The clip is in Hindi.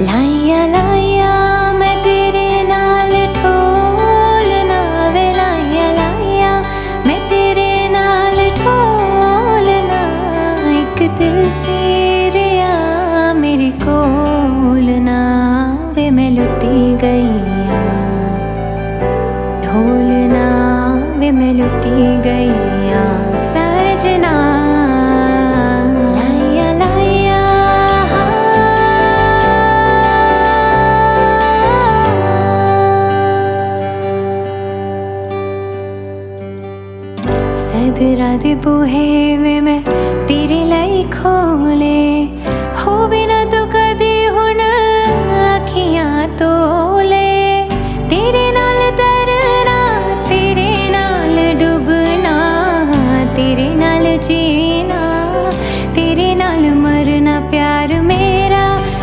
लाइया लाइया मैं तेरे नाल ढोलना वे लाइया लाइया मैं तेरे नाल ढोलना। एक दिल सेरिया मेरे कोलना वे मैं लुटी गई ढोलना वे मैं लुटी गई सजना। सदरा दे बूहे